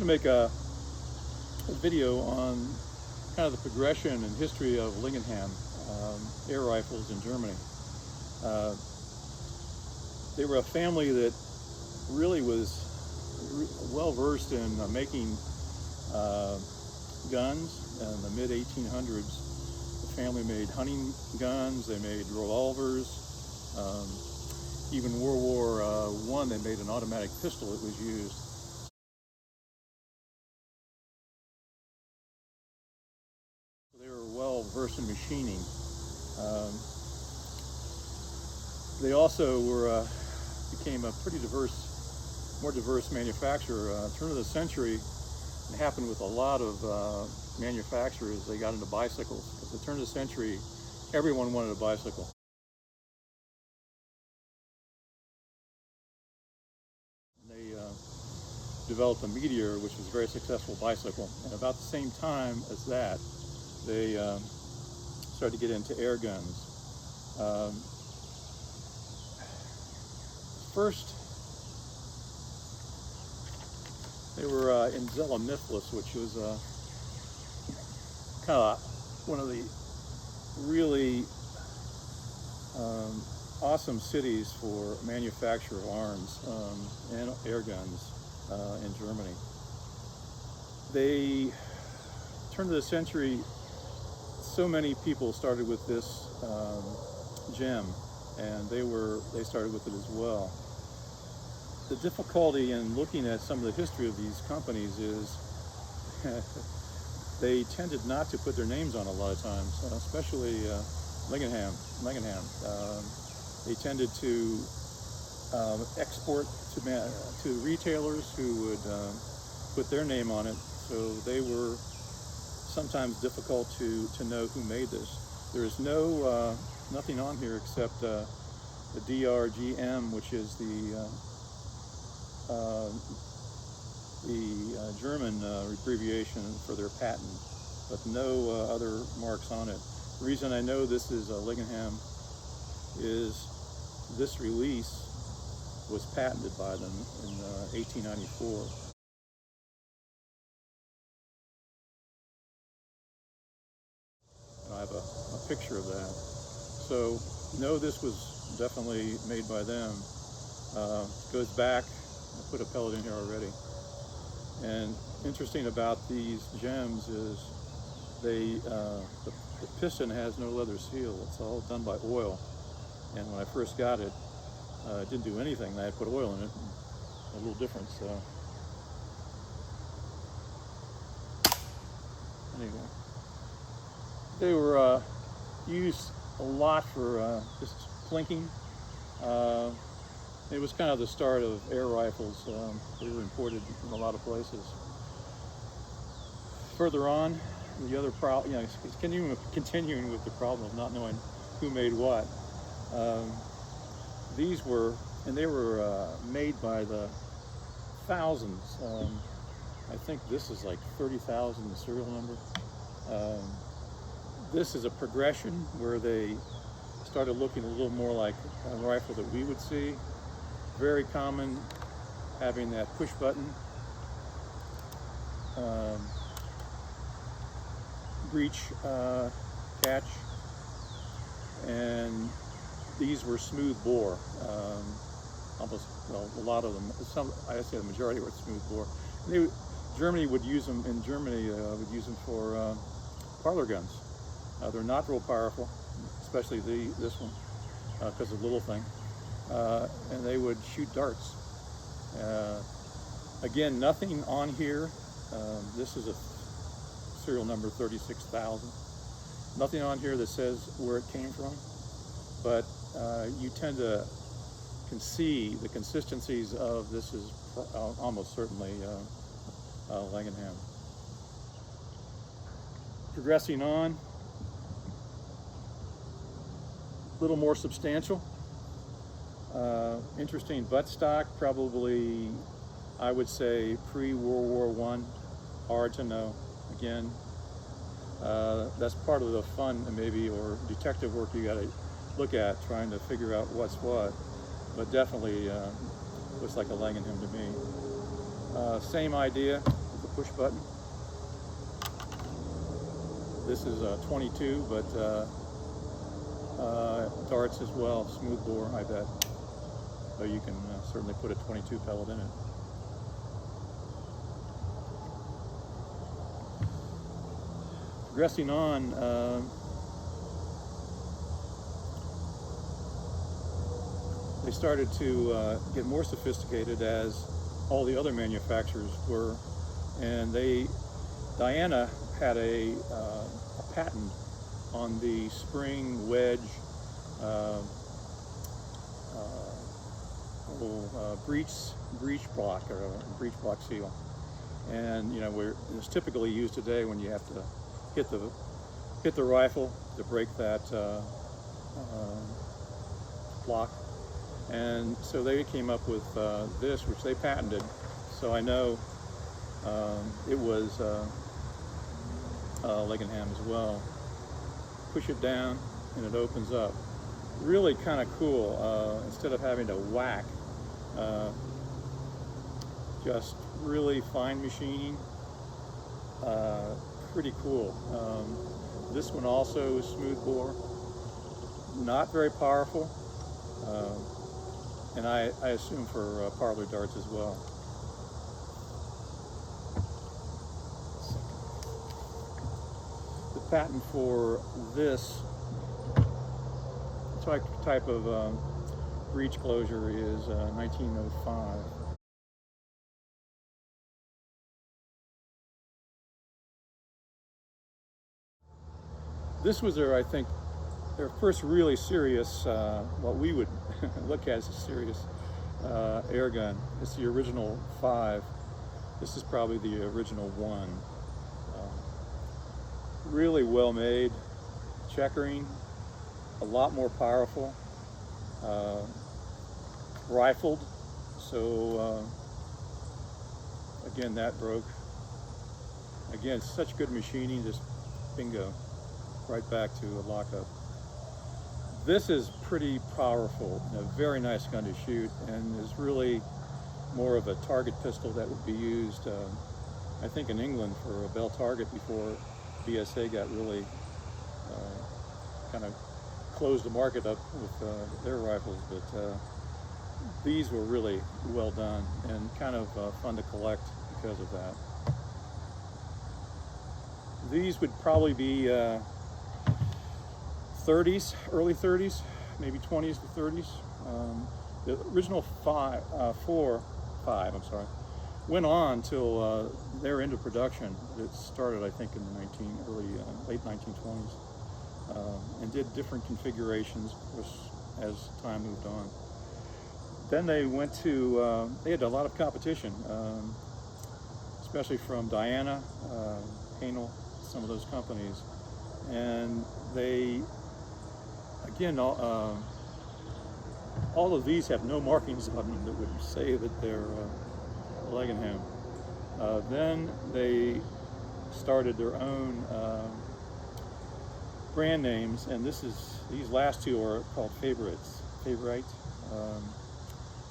to make a video on kind of the progression and history of Langenhan air rifles in Germany. They were a family that really was well versed in making guns in the mid-1800s. The family made hunting guns, they made revolvers. Even World War I, they made an automatic pistol that was used. They were well versed in machining. They also became a pretty more diverse manufacturer. Turn of the century, it happened with a lot of manufacturers. They got into bicycles. At the turn of the century, everyone wanted a bicycle. They developed a Meteor, which was a very successful bicycle. And about the same time as that, they started to get into air guns. First, they were in Zelemithlis, which was kind of one of the really awesome cities for manufacture of arms and air guns in Germany. They turned of the century, so many people started with this gem, and they started with it as well. The difficulty in looking at some of the history of these companies is they tended not to put their names on a lot of times, especially Langenhan. They tended to export to retailers who would put their name on it, so they were sometimes difficult to know who made this. There is nothing on here except the DRGM, which is the German abbreviation for their patent, but no other marks on it. The reason I know this is Langenhan is this release was patented by them in 1894. I have a picture of that. So, no, this was definitely made by them. Goes back, I put a pellet in here already. And interesting about these gems is the piston has no leather seal. It's all done by oil. And when I first got it, it didn't do anything. I had put oil in it, a little difference. So anyway, they were used a lot for just plinking. It was kind of the start of air rifles. They were imported from a lot of places. Further on, the other problem, it's continuing with the problem of not knowing who made what. These were, and they were made by the thousands. I think this is like 30,000, the serial number. This is a progression where they started looking a little more like a rifle that we would see. Very common, having that push button, breech catch, and these were smooth bore. Almost, well, a lot of them. I say the majority were smooth bore. Germany would use them. In Germany, would use them for parlor guns. They're not real powerful, especially this one, because of the little thing. And they would shoot darts. Again, nothing on here. This is a serial number 36,000. Nothing on here that says where it came from, but you tend to can see the consistencies of this is almost certainly Langenhan. Progressing on, a little more substantial. Interesting buttstock, probably I would say pre-World War I, hard to know. Again, that's part of the fun maybe, or detective work you got to look at, trying to figure out what's what, but definitely looks like a Langenhan to me. Same idea, push button. This is a 22, but darts as well, smooth bore, I bet. So you can certainly put a 22 pellet in it. Progressing on, they started to get more sophisticated, as all the other manufacturers were, and Diana had a patent on the spring wedge breech block, or a breech block seal. And you know, it's typically used today when you have to hit the rifle to break that block. And so they came up with this, which they patented. So I know it was Langenhan as well. Push it down and it opens up. Really kind of cool. Instead of having to whack, just really fine machining. Pretty cool. This one also is smooth bore, not very powerful, and I assume for parlor darts as well. The patent for this type of breech closure is 1905. This was I think, their first really serious, what we would look at as a serious air gun. It's the original 5. This is probably the original 1. Really well made, checkering, a lot more powerful, rifled. So again, that broke. Again, such good machining, just bingo, right back to a lockup. This is pretty powerful, and a very nice gun to shoot, and is really more of a target pistol that would be used, I think, in England for a bell target before BSA got really kind of closed the market up with their rifles. But these were really well done and kind of fun to collect because of that. These would probably be 30s, early 30s, maybe 20s to 30s. The original 5, I'm sorry, went on till they're into production. It started, I think, in the late 1920s, and did different configurations, of course, as time moved on. Then they went to, they had a lot of competition, especially from Diana, Hanel, some of those companies, and they, again, all of these have no markings on them that would say that they're Langenhan. Then they started their own brand names, and these last two are called Favorite,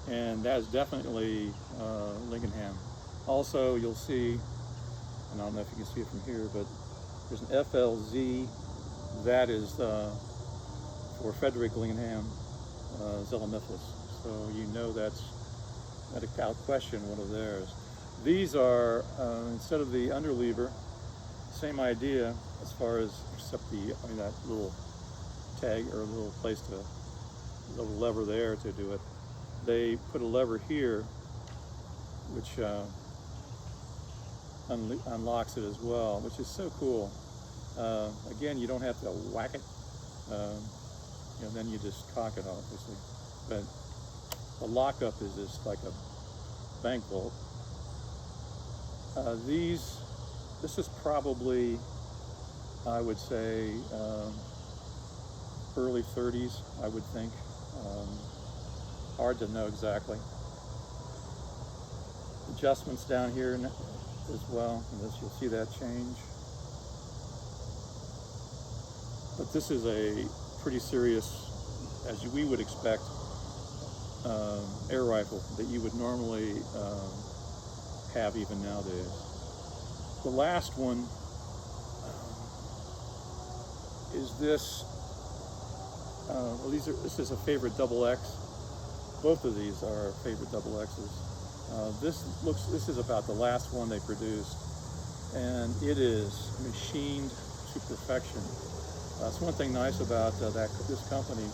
and that is definitely Langenhan. Also, you'll see, and I don't know if you can see it from here, but there's an FLZ. That is for Frederick Langenhan Zellenmithlis. So you know that's without question one of theirs. These are, instead of the underlever, same idea as far as, except that little tag or little place little lever there to do it. They put a lever here, which unlocks it as well, which is so cool. Again, you don't have to whack it, then you just cock it, obviously. But the lockup is just like a bank vault. This is probably, I would say, early 30s, I would think. Hard to know exactly. Adjustments down here as well, and you'll see that change. But this is a pretty serious, as we would expect, air rifle that you would normally have even nowadays. The last one is this. Well, this is a favorite double X. Both of these are favorite double X's. This is about the last one they produced, and it is machined to perfection. That's one thing nice about this company.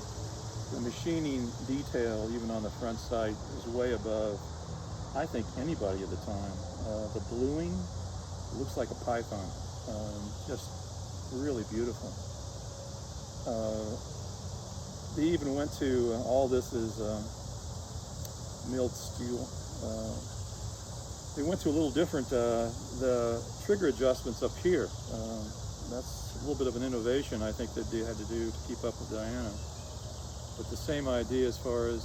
The machining detail, even on the front sight, is way above, I think, anybody at the time. The bluing looks like a python. Just really beautiful. They even went to, all this is milled steel. They went to a little different, the trigger adjustments up here. That's a little bit of an innovation, I think, that they had to do to keep up with Diana. But the same idea as far as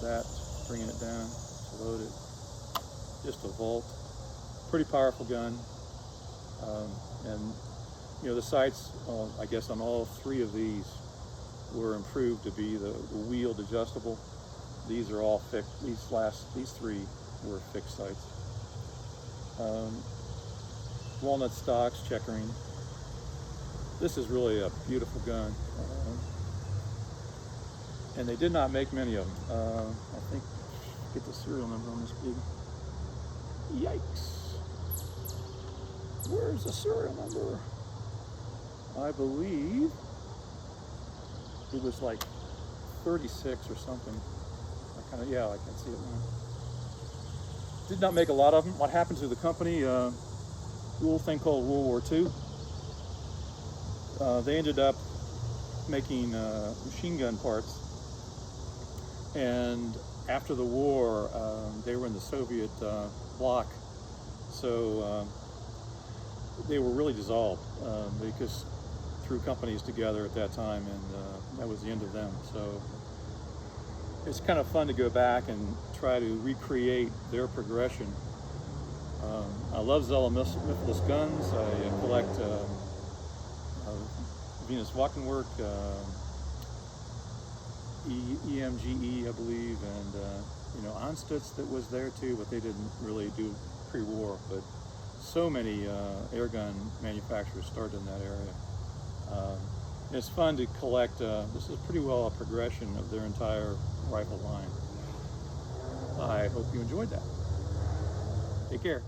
that, bringing it down to load it. Just a volt. Pretty powerful gun. And you know, the sights, I guess on all three of these were improved to be the wheeled adjustable. These are all fixed. These three were fixed sights. Walnut stocks, checkering. This is really a beautiful gun. And they did not make many of them. I think, get the serial number on this big. Yikes. Where's the serial number? I believe it was like 36 or something. Yeah, I can see it now. Did not make a lot of them. What happened to the company? Little thing called World War II. They ended up making machine gun parts, and after the war, they were in the Soviet bloc, so they were really dissolved because threw companies together at that time, and that was the end of them. So it's kind of fun to go back and try to recreate their progression. I love Zelomythilus guns. I collect Venus Walkenwerk, EMGE, I believe, and you know, Onstutz that was there too, but they didn't really do pre-war. But so many airgun manufacturers started in that area. It's fun to collect. This is pretty well a progression of their entire rifle line. I hope you enjoyed that. Take care.